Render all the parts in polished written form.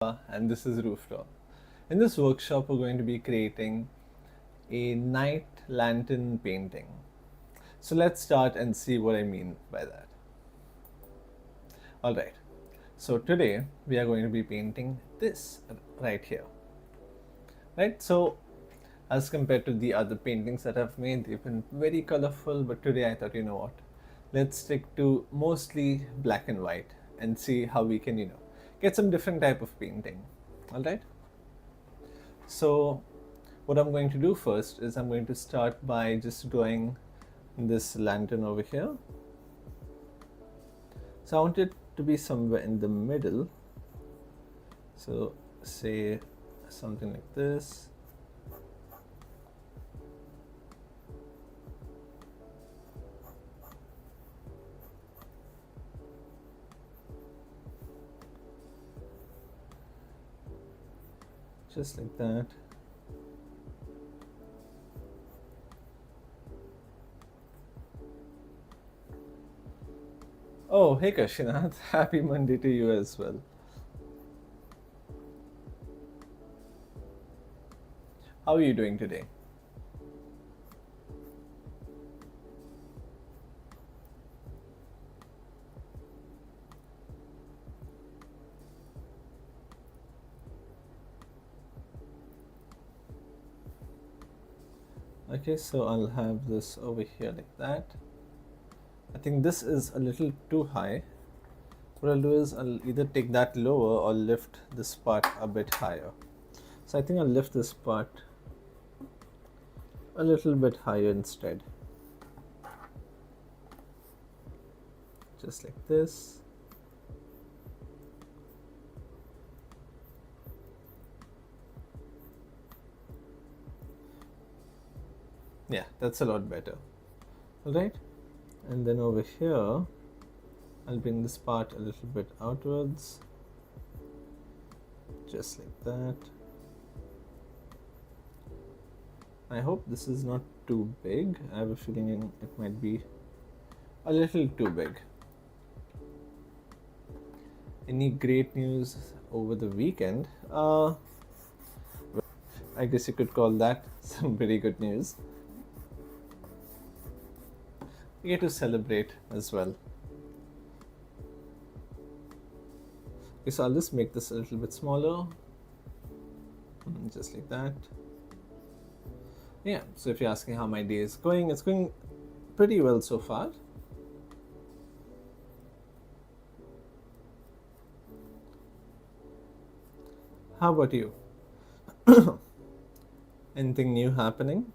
And this is Rooftop. In this workshop, we're going to be creating a night lantern painting. So let's start and see what I mean by that. Alright, so today we are going to be painting this right here. Right, so as compared to the other paintings that I've made, they've been very colorful, but today I thought, you know what, let's stick to mostly black and white and see how we can, get some different type of painting. Alright, so what I'm going to do first is I'm going to start by just drawing this lantern over here. So I want it to be somewhere in the middle, so say something like this. Just like that. Oh, hey Kashinath, happy Monday to you as well. How are you doing today? Okay, so I'll have this over here like that. I think this is a little too high. What I'll do is I'll either take that lower or lift this part a bit higher. So I think I'll lift this part a little bit higher instead. Just like this. Yeah, that's a lot better. Alright, and then over here I'll bring this part a little bit outwards, just like that. I hope this is not too big. I have a feeling it might be a little too big. Any great news over the weekend? I guess you could call that some very good news. We get to celebrate as well. Okay, so I'll just make this a little bit smaller, just like that. Yeah, so if you're asking how my day is going, it's going pretty well so far. How about you? Anything new happening?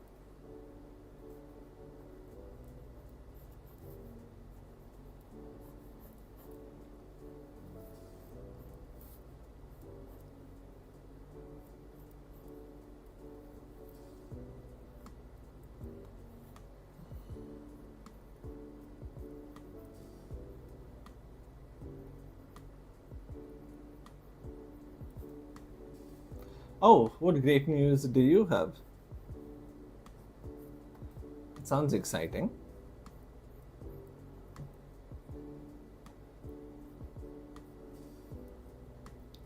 Oh, what great news do you have? It sounds exciting.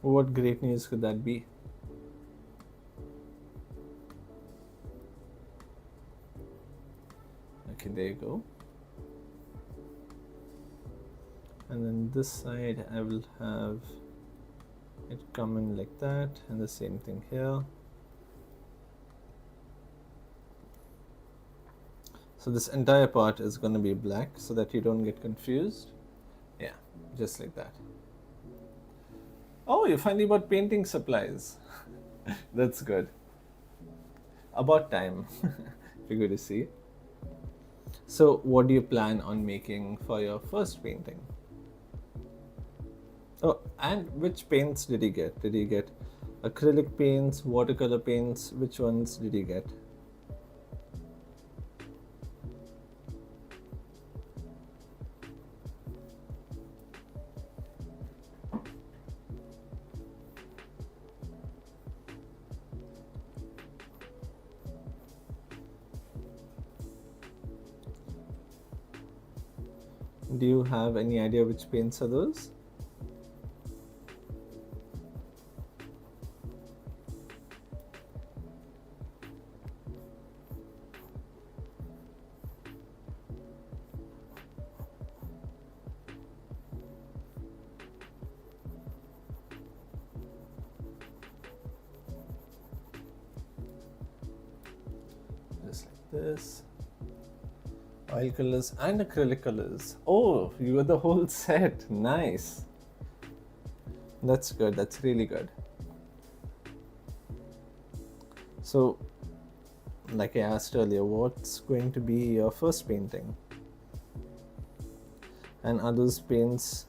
What great news could that be? Okay, there you go. And then this side I will have it come in like that, and the same thing here. So this entire part is going to be black so that you don't get confused. Yeah, just like that. Oh, you finally bought painting supplies. That's good. About time. You're good to see. So what do you plan on making for your first painting? Oh, and which paints did you get? Did you get acrylic paints, watercolor paints? Which ones did you get? Do you have any idea which paints are those? this. Oil colors and acrylic colors. Oh, you got the whole set. Nice. That's good. That's really good. So, like I asked earlier, what's going to be your first painting? And are those paints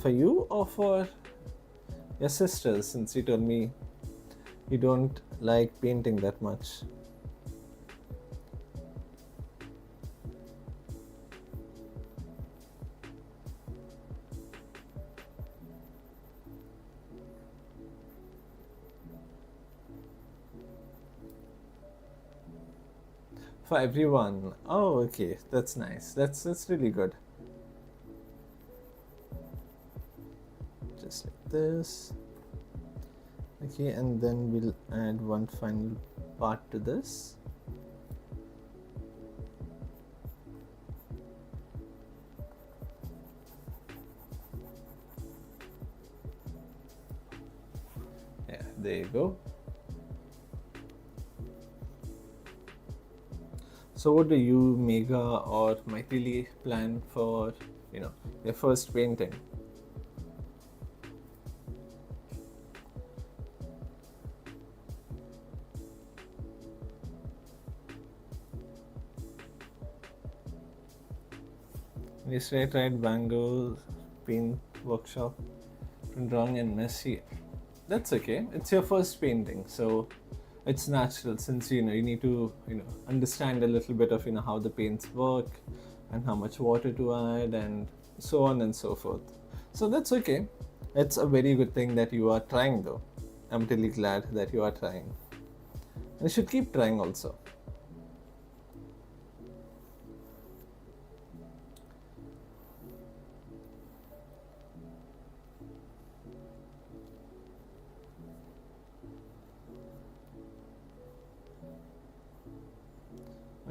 for you or for your sisters, since you told me you don't like painting that much? For everyone. Oh, okay. That's nice. That's really good. Just like this. Okay, and then we'll add one final part to this. Yeah, there you go. So what do you, Mega or Maithili, plan for, your first painting? Yesterday I tried Bango paint workshop, drawing and messy. That's okay. It's your first painting, so it's natural, since you need to understand a little bit of how the paints work and how much water to add and so on and so forth. So that's okay. It's a very good thing that you are trying, though. I'm really glad that you are trying, and you should keep trying also.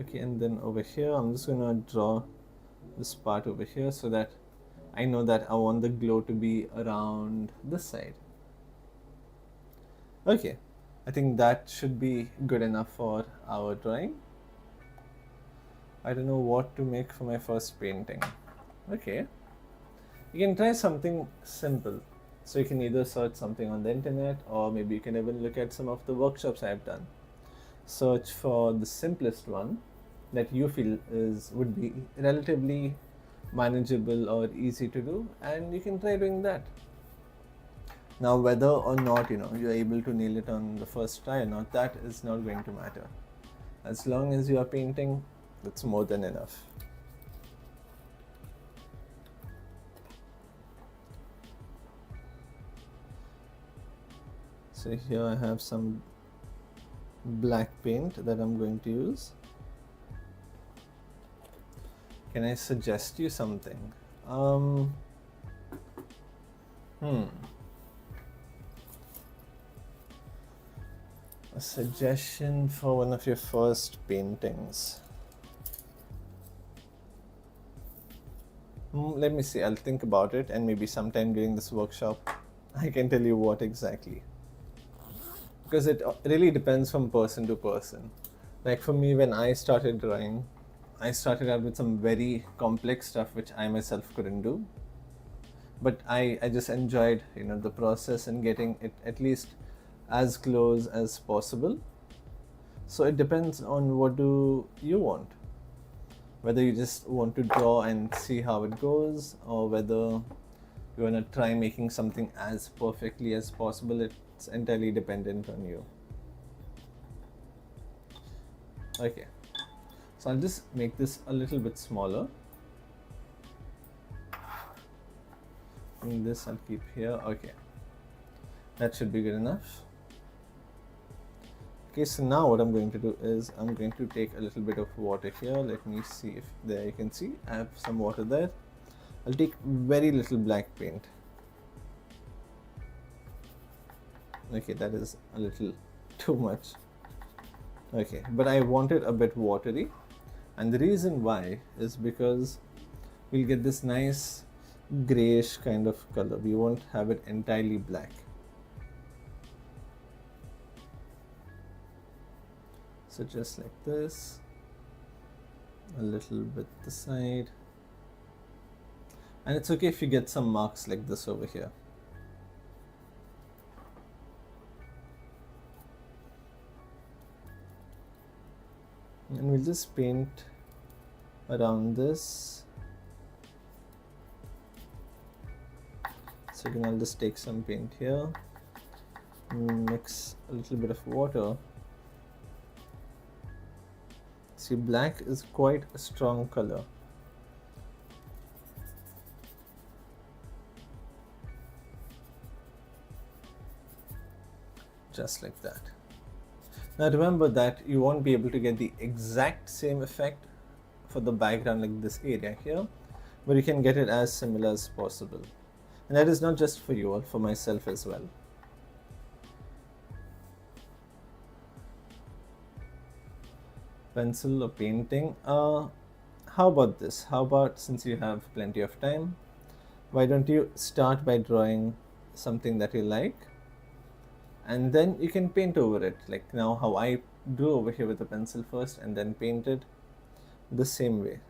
Okay, and then over here I'm just gonna draw this part over here so that I know that I want the glow to be around this side. Okay, I think that should be good enough for our drawing. I don't know what to make for my first painting. Okay, you can try something simple. So you can either search something on the internet, or maybe you can even look at some of the workshops I've done. Search for the simplest one that you feel would be relatively manageable or easy to do, and you can try doing that. Now, whether or not you're able to nail it on the first try or not, that is not going to matter. As long as you are painting, that's more than enough. So here I have some black paint that I'm going to use. Can I suggest you something? A suggestion for one of your first paintings. Let me see, I'll think about it, and maybe sometime during this workshop I can tell you what exactly. Because it really depends from person to person. Like for me, when I started drawing, I started out with some very complex stuff which I myself couldn't do. But I just enjoyed the process and getting it at least as close as possible. So it depends on what do you want. Whether you just want to draw and see how it goes, or whether you want to try making something as perfectly as possible. It's entirely dependent on you. Okay, so I'll just make this a little bit smaller. And this I'll keep here. Okay, that should be good enough. Okay, so now what I'm going to do is I'm going to take a little bit of water here. Let me see if there you can see I have some water there. I'll take very little black paint. Okay, that is a little too much. Okay, but I want it a bit watery, and the reason why is because we'll get this nice grayish kind of color. We won't have it entirely black. So just like this. a little bit this side. And it's okay if you get some marks like this over here. And we'll just paint around this. So again, I'll just take some paint here, mix a little bit of water. See, black is quite a strong color. Just like that. Now remember that you won't be able to get the exact same effect for the background like this area here, but you can get it as similar as possible. And that is not just for you all, for myself as well. Pencil or painting. How about this? How about, since you have plenty of time, why don't you start by drawing something that you like, and then you can paint over it, like now how I do over here with a pencil first and then paint it the same way.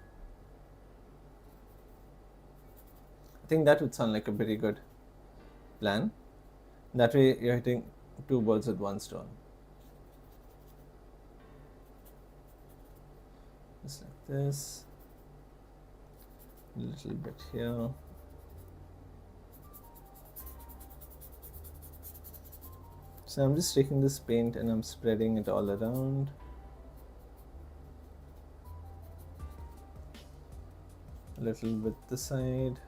I think that would sound like a very good plan. That way you're hitting two birds with one stone. Just like this. A little bit here. So I'm just taking this paint and I'm spreading it all around. A little bit this side.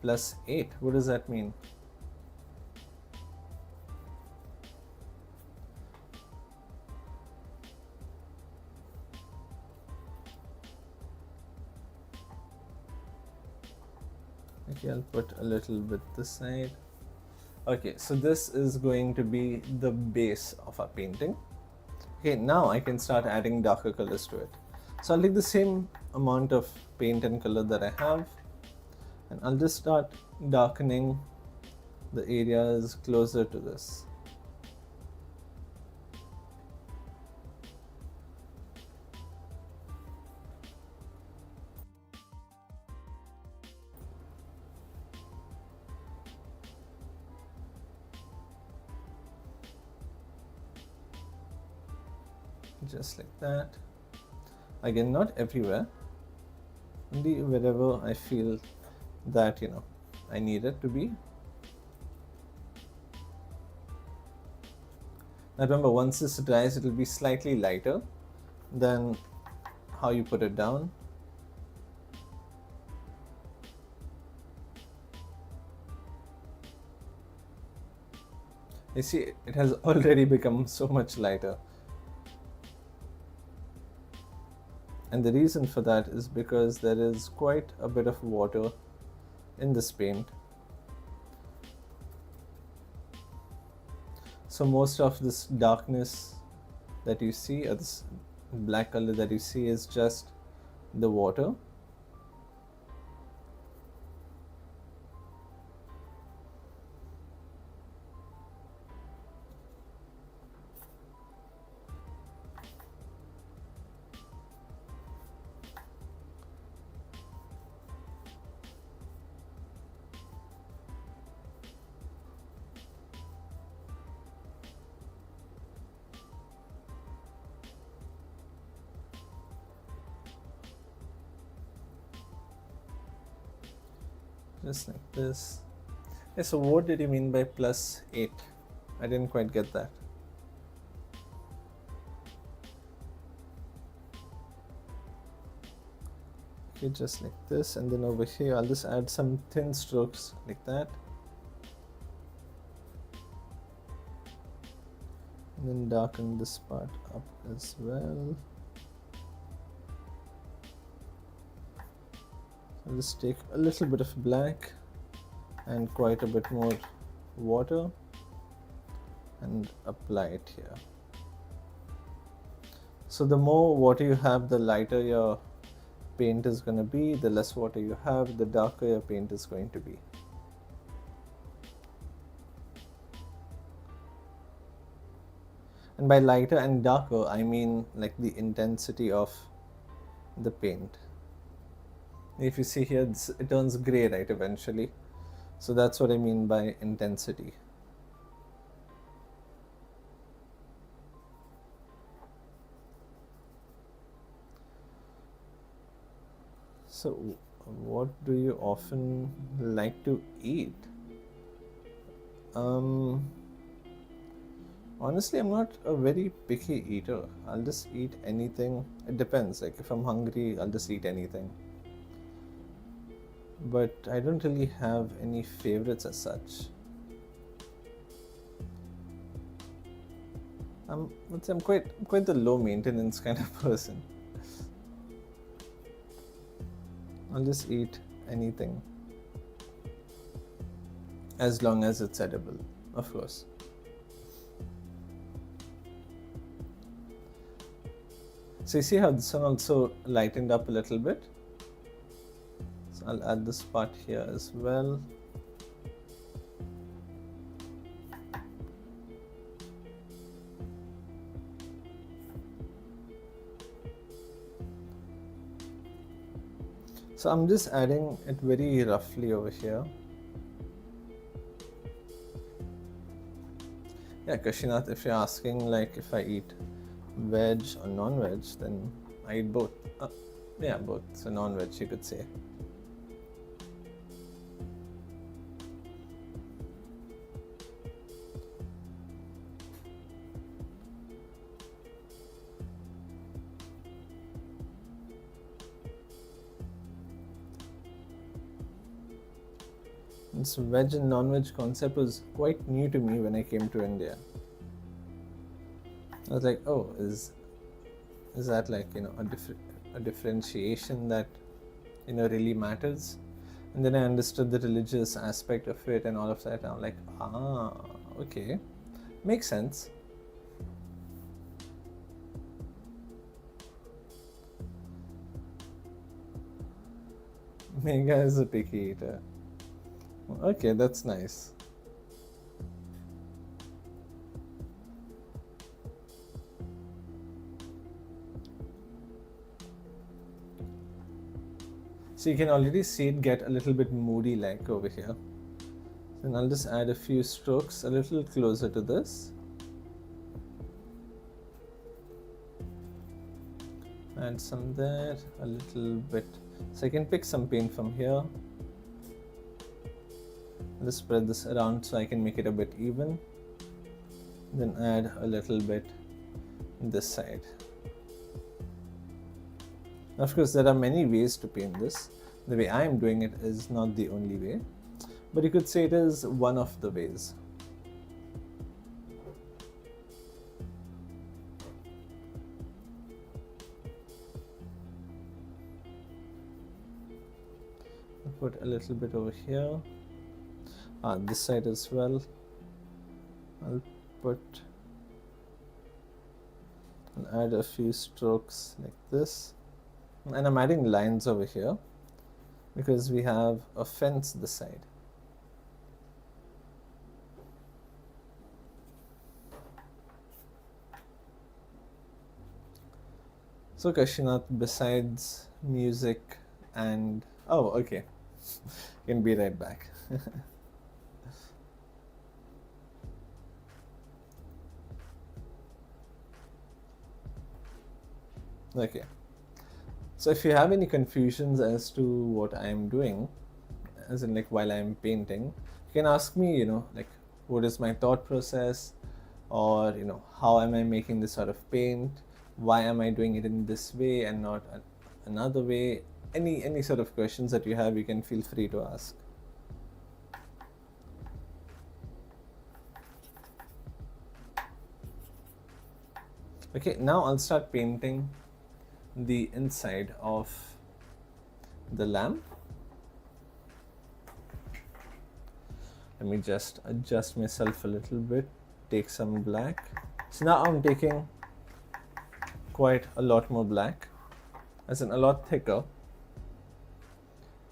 +8, what does that mean? Okay, I'll put a little bit this side. Okay, so this is going to be the base of our painting. Okay, now I can start adding darker colors to it. So I'll take the same amount of paint and color that I have, and I'll just start darkening the areas closer to this. Just like that. Again, not everywhere, only wherever I feel that I need it to be. Now remember, once this dries, it will be slightly lighter than how you put it down. You see, it has already become so much lighter. And the reason for that is because there is quite a bit of water in this paint. So most of this darkness that you see, or this black color that you see, is just the water. Just like this. Okay, so what did you mean by +8? I didn't quite get that. Okay, just like this, and then over here I'll just add some thin strokes like that. And then darken this part up as well. I'll just take a little bit of black and quite a bit more water and apply it here. So the more water you have, the lighter your paint is going to be. The less water you have, the darker your paint is going to be. And by lighter and darker, I mean like the intensity of the paint. If you see here, it turns gray, right, eventually. So that's what I mean by intensity. So, what do you often like to eat? Um, Honestly, I'm not a very picky eater. I'll just eat anything. It depends. Like if I'm hungry, I'll just eat anything. But I don't really have any favorites as such. I'm quite the low maintenance kind of person. I'll just eat anything as long as it's edible, of course. So you see how this one also lightened up a little bit. So I'll add this part here as well. So I'm just adding it very roughly over here. Yeah, Kashinath, if you're asking like if I eat veg or non-veg, then I eat both. Yeah, both. So non-veg, you could say. This veg and non-veg concept was quite new to me when I came to India. I was like, oh, is that like a differentiation that really matters? And then I understood the religious aspect of it and all of that. I'm like, okay, makes sense. Mega is a picky eater. Okay, that's nice. So you can already see it get a little bit moody like over here. Then I'll just add a few strokes a little closer to this. Add some there, a little bit. So I can pick some paint from here. Just spread this around so I can make it a bit even. Then add a little bit this side. Of course, there are many ways to paint this. The way I am doing it is not the only way, but you could say it is one of the ways. I'll put a little bit over here. This side as well. I'll add a few strokes like this. And I'm adding lines over here because we have a fence this side. So Kashinath, besides music and okay, can be right back. Okay. So if you have any confusions as to what I am doing, as in like while I am painting, you can ask me, like what is my thought process, or how am I making this sort of paint? Why am I doing it in this way and not another way? Any sort of questions that you have, you can feel free to ask. Okay, now I'll start painting the inside of the lamp. Let me just adjust myself a little bit, take some black. So now I'm taking quite a lot more black, as in a lot thicker,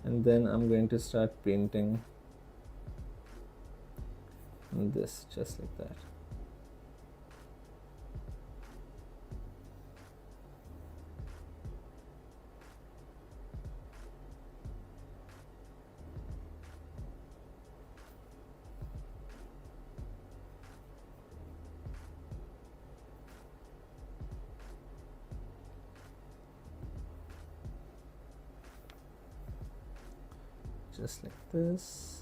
and then I'm going to start painting this just like that. just like this.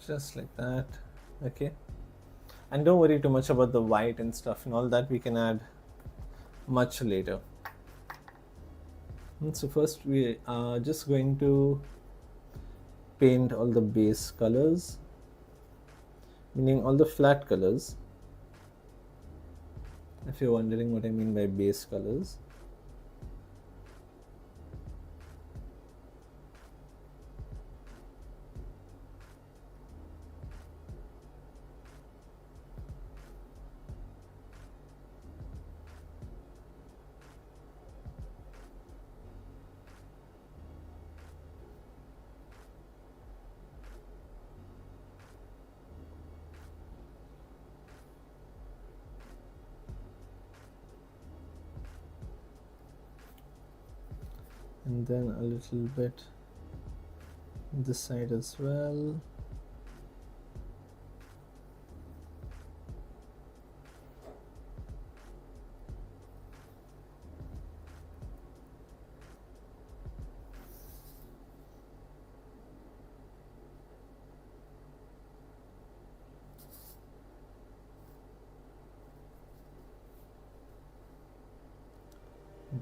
Just like that. Okay, and don't worry too much about the white and stuff and all that, we can add much later. And so first we are just going to paint all the base colors, meaning all the flat colors, if you're wondering what I mean by base colors. And then a little bit this side as well.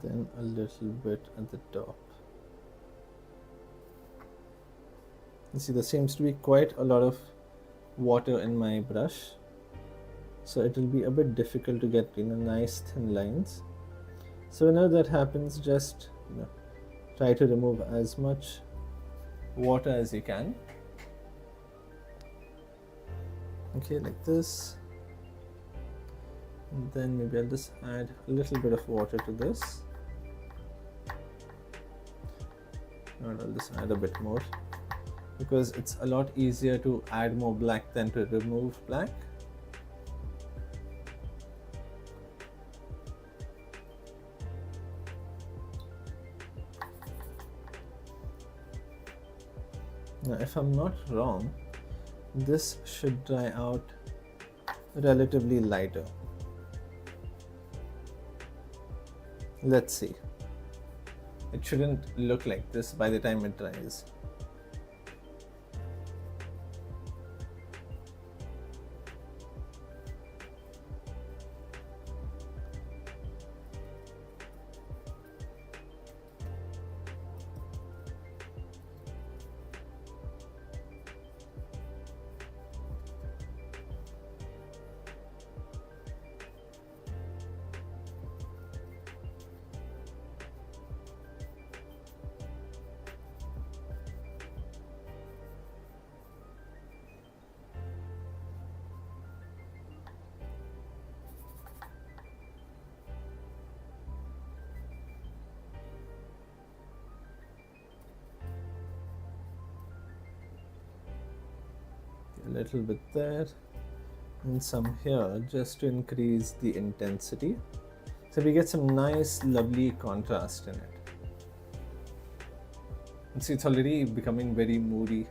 Then a little bit at the top. You see, there seems to be quite a lot of water in my brush, so it will be a bit difficult to get nice thin lines. So whenever that happens, just try to remove as much water as you can. Okay, like this. And then maybe I'll just add a little bit of water to this. And I'll just add a bit more, because it's a lot easier to add more black than to remove black. Now, if I'm not wrong, this should dry out relatively lighter. Let's see. It shouldn't look like this by the time it dries. A little bit there and some here, just to increase the intensity, so we get some nice lovely contrast in it. And see, it's already becoming very moody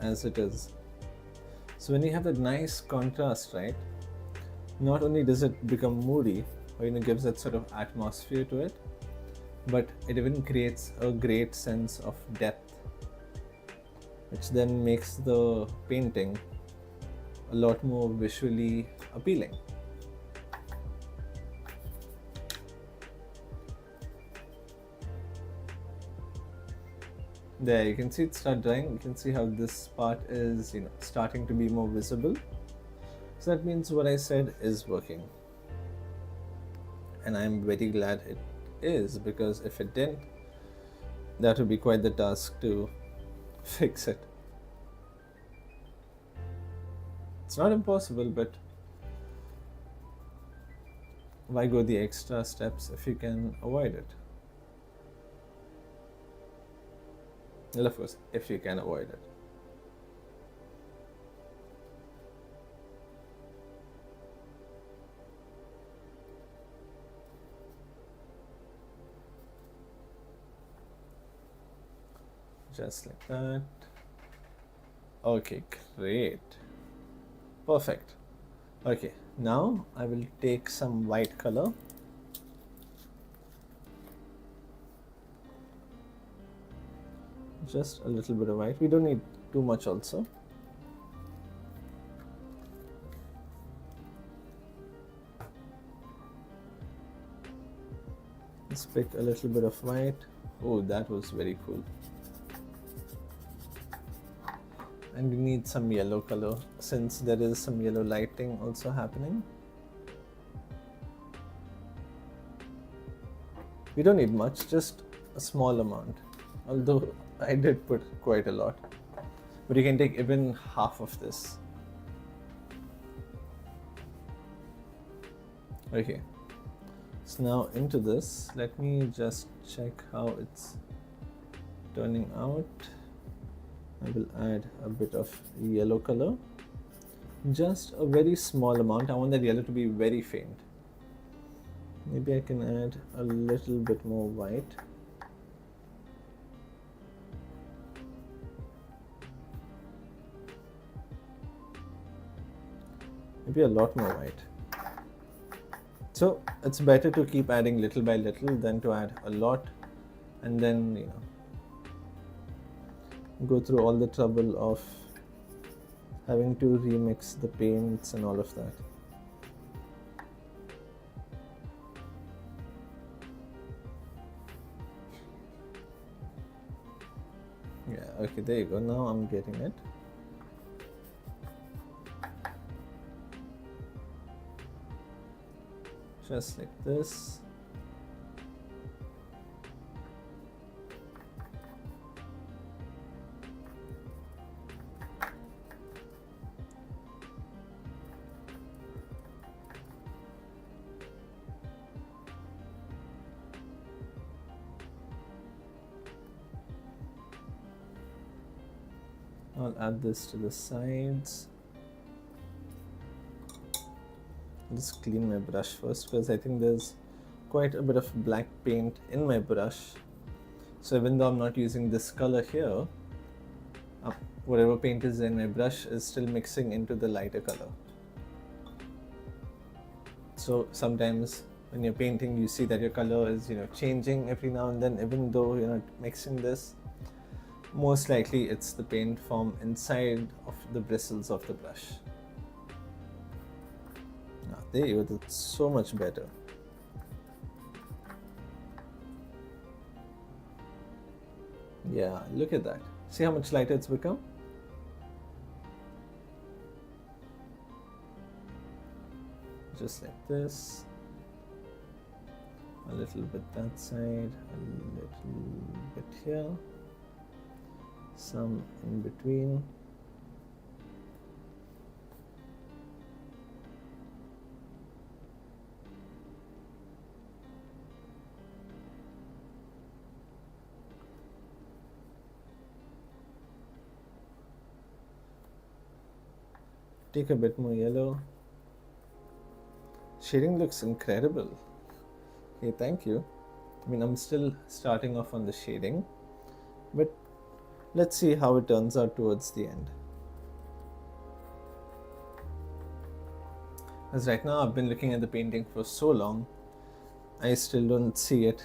as it is. So when you have that nice contrast, right, not only does it become moody, or gives that sort of atmosphere to it, but it even creates a great sense of depth, which then makes the painting a lot more visually appealing. There, you can see it start drying. You can see how this part is starting to be more visible. So that means what I said is working. And I'm very glad it is, because if it didn't, that would be quite the task to fix it. not impossible, but why go the extra steps if you can avoid it? Well, of course, if you can avoid it. Just like that. Okay, great. Perfect. Okay, now I will take some white color. Just a little bit of white. We don't need too much also. Let's pick a little bit of white. Oh, that was very cool. And we need some yellow color since there is some yellow lighting also happening. We don't need much, just a small amount. Although I did put quite a lot. But you can take even half of this. Okay. So now into this, let me just check how it's turning out. I will add a bit of yellow color, just a very small amount. I want that yellow to be very faint. Maybe I can add a little bit more white. Maybe a lot more white. So it's better to keep adding little by little than to add a lot and then, go through all the trouble of having to remix the paints and all of that. Yeah, okay, there you go. Now I'm getting it. Just like this. I'll add this to the sides. I'll just clean my brush first because I think there's quite a bit of black paint in my brush. So even though I'm not using this color here, whatever paint is in my brush is still mixing into the lighter color. So sometimes when you're painting, you see that your color is changing every now and then, even though you're not mixing this. Most likely it's the paint from inside of the bristles of the brush. Now there you go, that's so much better. Yeah, look at that. See how much lighter it's become? Just like this. A little bit that side, a little bit here. Some in between. Take a bit more yellow. Shading looks incredible. Okay, thank you. I mean, I'm still starting off on the shading, but let's see how it turns out towards the end. As right now I've been looking at the painting for so long, I still don't see it,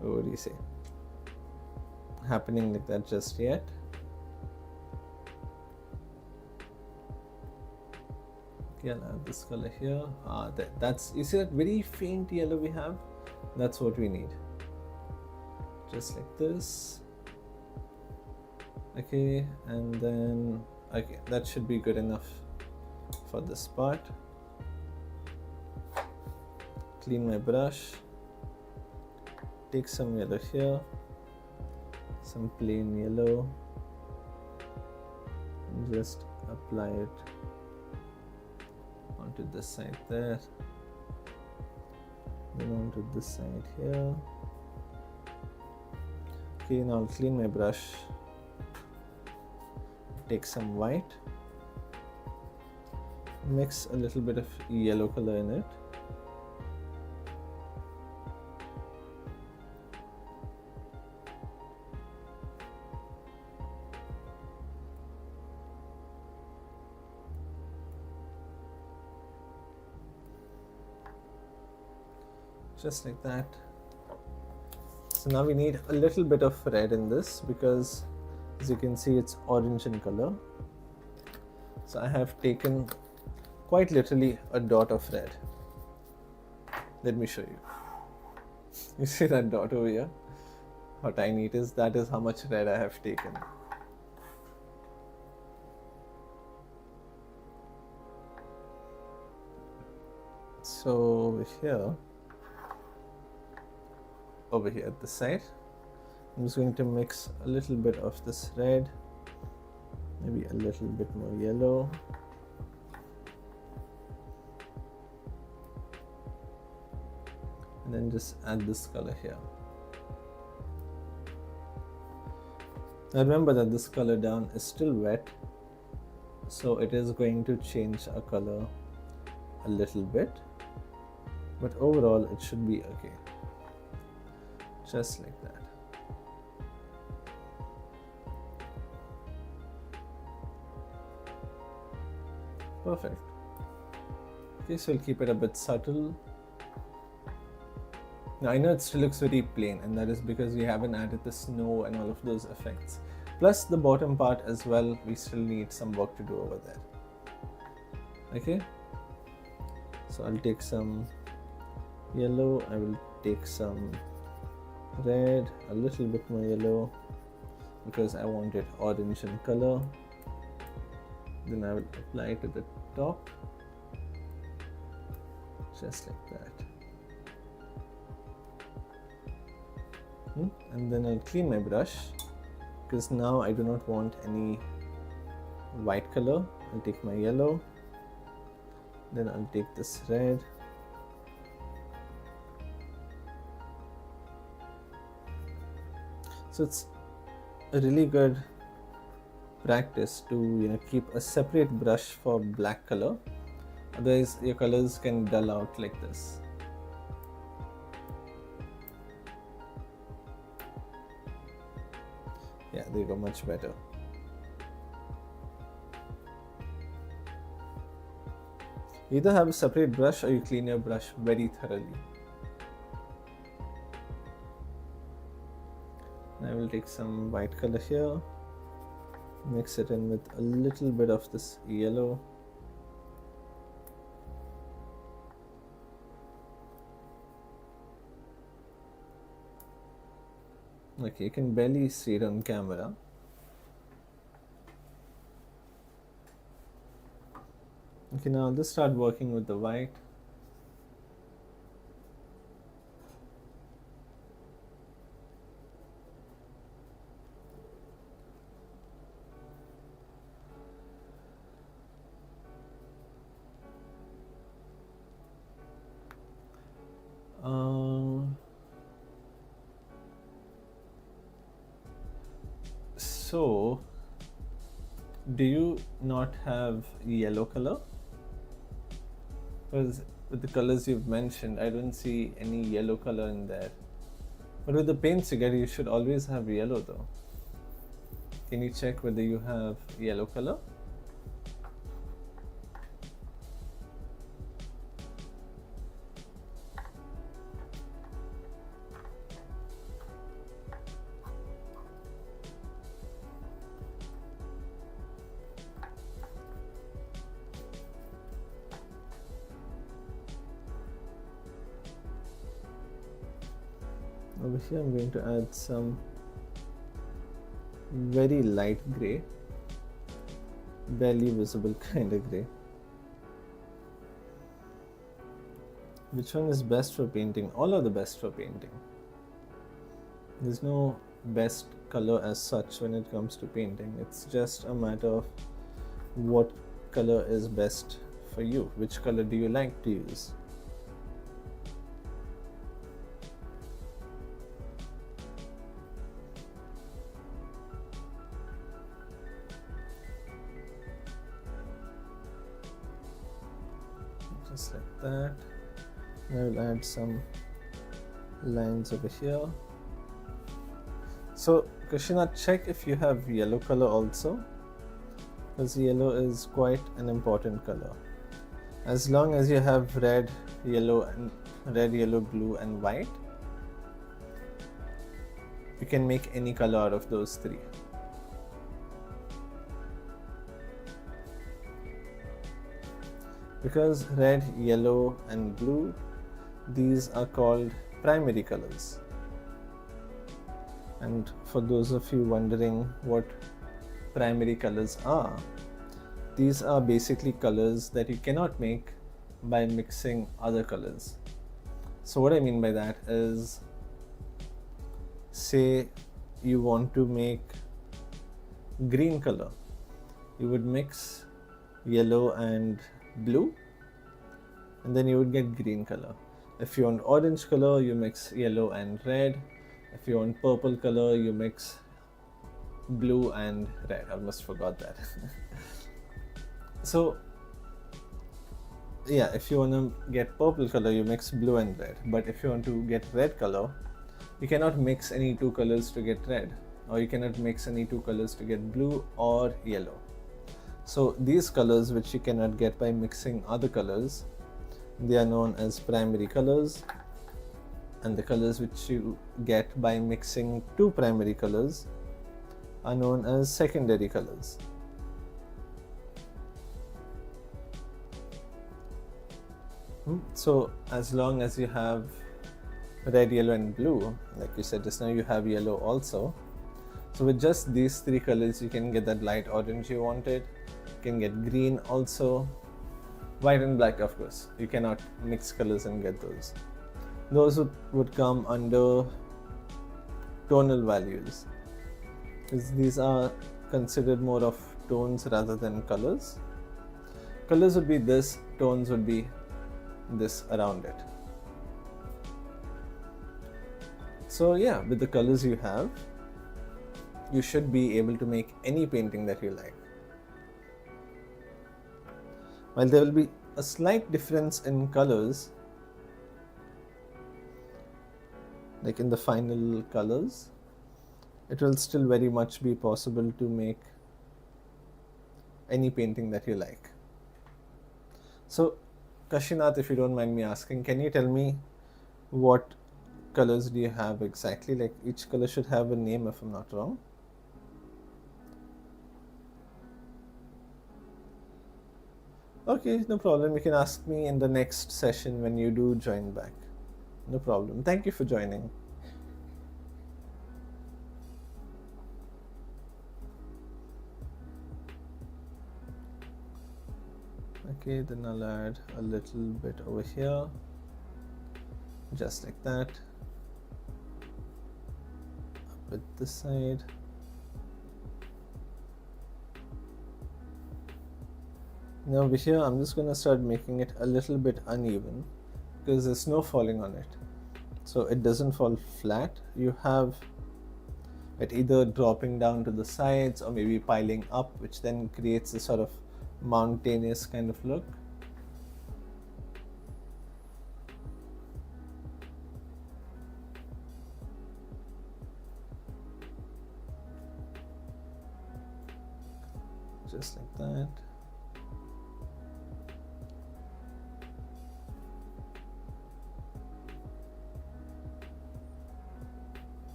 what do you say, happening like that just yet. Okay, I'll add this color here. That's, you see that very faint yellow we have? That's what we need. Just like this. Okay, and then, okay, that should be good enough for this part. Clean my brush. Take some yellow here, some plain yellow, and just apply it onto this side there, then onto this side here. Okay, now I'll clean my brush, take some white, mix a little bit of yellow color in it. Just like that. So now we need a little bit of red in this because, as you can see, it's orange in color. So I have taken quite literally a dot of red. Let me show you. You see that dot over here? How tiny it is? That is how much red I have taken. So over here at the side, I'm just going to mix a little bit of this red, maybe a little bit more yellow, and then just add this color here. Now remember that this color down is still wet, so it is going to change our color a little bit, but overall it should be okay. Just like that. Perfect. Okay, so we'll keep it a bit subtle. Now I know it still looks very plain, and that is because we haven't added the snow and all of those effects. Plus the bottom part as well, we still need some work to do over there. Okay, so I'll take some yellow, I will take some red, a little bit more yellow because I want it orange in color. Then I will apply it to the top, just like that. And then I'll clean my brush because now I do not want any white color. I'll take my yellow, then I'll take this red, so it's a really good practice to keep a separate brush for black color, otherwise your colors can dull out like this. Yeah, they go much better. Either have a separate brush or you clean your brush very thoroughly. I will take some white color here, mix it in with a little bit of this yellow. Okay, you can barely see it on camera. Okay, now I'll just start working with the white. So, do you not have yellow color? Because with the colors you've mentioned, I don't see any yellow color in there. But with the paints you get, you should always have yellow though. Can you check whether you have yellow color? Over here I'm going to add some very light gray, barely visible kind of gray. Which one is best for painting? All are the best for painting. There's no best color as such when it comes to painting. It's just a matter of what color is best for you. Which color do you like to use? Just like that. I will add some lines over here. So Krishna, check if you have yellow color also, because yellow is quite an important color. As long as you have red, yellow, blue and white, you can make any color out of those three. Because red, yellow and blue, these are called primary colors. And for those of you wondering what primary colors are, these are basically colors that you cannot make by mixing other colors. So what I mean by that is, say you want to make green color, you would mix yellow and blue, and then you would get green color. If you want orange color, you mix yellow and red. If you want purple color, you mix blue and red. I almost forgot that. So yeah, if you want to get purple color, you mix blue and red. But if you want to get red color, you cannot mix any two colors to get red, or you cannot mix any two colors to get blue or yellow. So these colors, which you cannot get by mixing other colors, they are known as primary colors, and the colors which you get by mixing two primary colors are known as secondary colors. So as long as you have red, yellow and blue, like you said just now, you have yellow also. So with just these three colors, you can get that light orange you wanted. You can get green also. White and black, of course, you cannot mix colors and get those. Those would come under tonal values, because these are considered more of tones rather than colors. Colors would be this, tones would be this around it. So yeah, with the colors you have, you should be able to make any painting that you like. While there will be a slight difference in colors, like in the final colors, it will still very much be possible to make any painting that you like. So Kashinath, if you don't mind me asking, can you tell me what colors do you have exactly? Like each color should have a name, if I'm not wrong. Okay, no problem. You can ask me in the next session when you do join back. No problem. Thank you for joining. Okay, then I'll add a little bit over here, just like that. Up at this side. Now over here, I'm just going to start making it a little bit uneven, because there's snow falling on it. So it doesn't fall flat. You have it either dropping down to the sides or maybe piling up, which then creates a sort of mountainous kind of look. Just like that.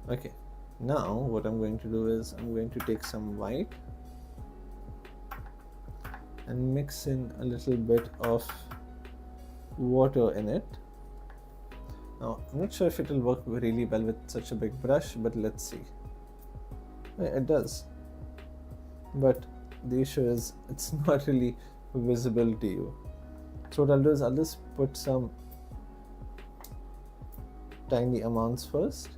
Okay, now what I'm going to do is I'm going to take some white and mix in a little bit of water in it. Now I'm not sure if it will work really well with such a big brush, but let's see. It does, but the issue is it's not really visible to you. So what I'll do is I'll just put some tiny amounts first,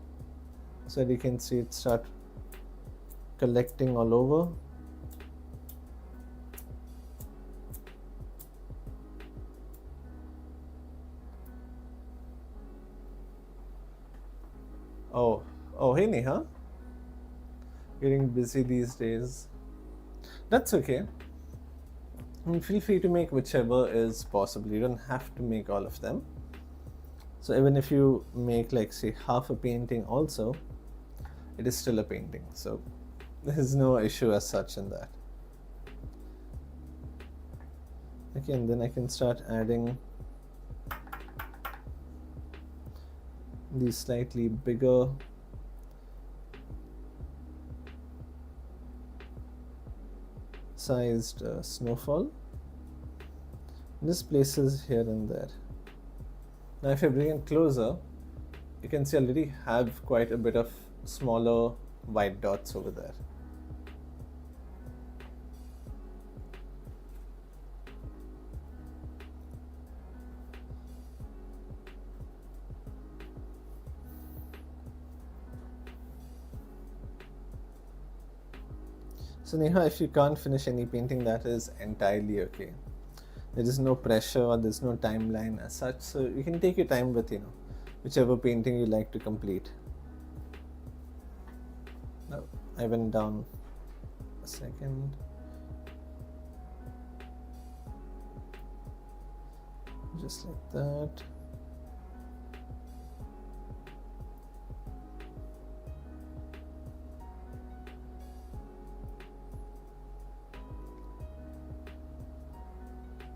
so that you can see it start collecting all over. Oh, oh, hey Neha, getting busy these days. That's okay. And feel free to make whichever is possible. You don't have to make all of them. So even if you make like say half a painting also, it is still a painting. So there's no issue as such in that. Okay, and then I can start adding these slightly bigger sized snowfall. Just places here and there. Now if I bring it closer, you can see I already have quite a bit of smaller white dots over there. So Neha, if you can't finish any painting, that is entirely okay. There is no pressure or there's no timeline as such, so you can take your time with whichever painting you like to complete. Now I went down a second. Just like that.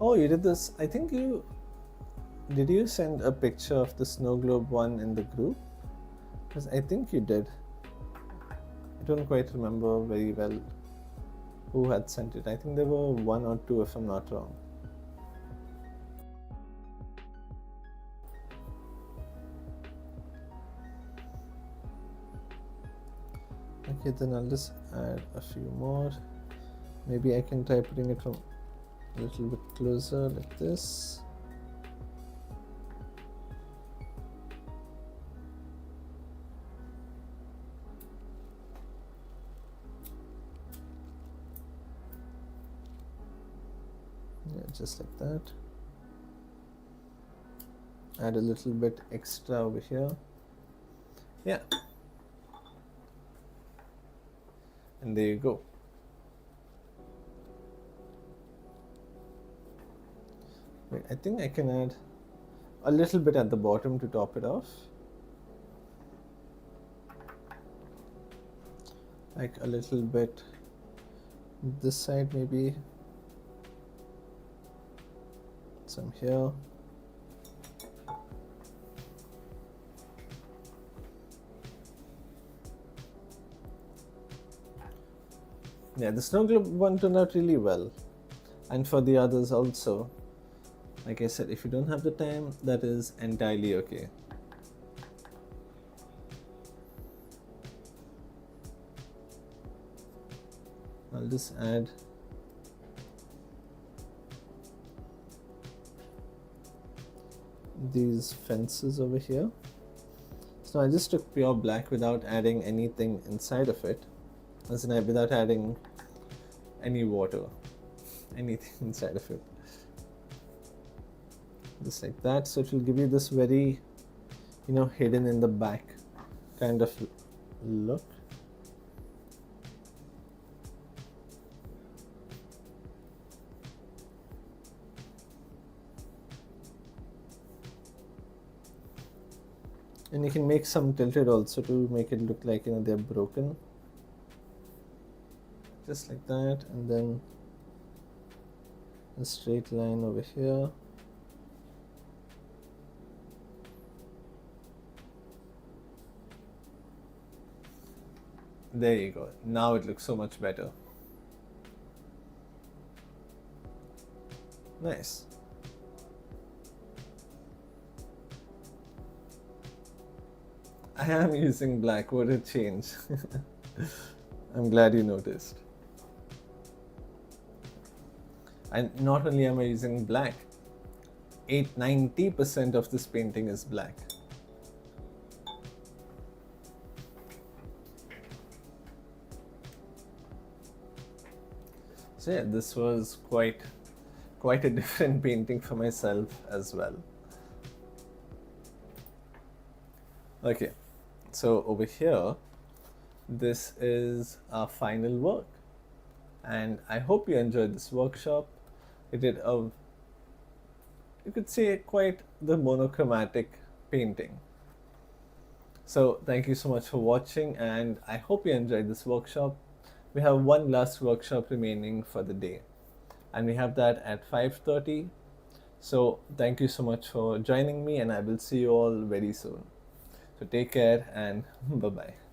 Oh, you did this. I think did you send a picture of the snow globe one in the group? Because I think you did. I don't quite remember very well who had sent it. I think there were one or two if I'm not wrong. Okay, then I'll just add a few more. Maybe I can try putting it from a little bit closer like this. Yeah, just like that. Add a little bit extra over here. Yeah. And there you go. Wait, I think I can add a little bit at the bottom to top it off. Like a little bit this side maybe. Some here. Yeah, the snow globe one turned out really well. And for the others also. Like I said, if you don't have the time, that is entirely okay. I'll just add these fences over here. So I just took pure black without adding anything inside of it. As in, without adding any water, anything inside of it. Just like that. So it will give you this very, hidden in the back kind of look. And you can make some tilted also to make it look like they're broken. Just like that, and then a straight line over here. There you go. Now it looks so much better. Nice. I am using black. What a change. I'm glad you noticed. And not only am I using black, 90% of this painting is black. So yeah, this was quite a different painting for myself as well. Okay, So over here, this is our final work, and I hope you enjoyed this workshop. We did a, you could say, quite the monochromatic painting. So thank you so much for watching, and I hope you enjoyed this workshop. We have one last workshop remaining for the day, and we have that at 5:30. So thank you so much for joining me, and I will see you all very soon. So take care and bye bye.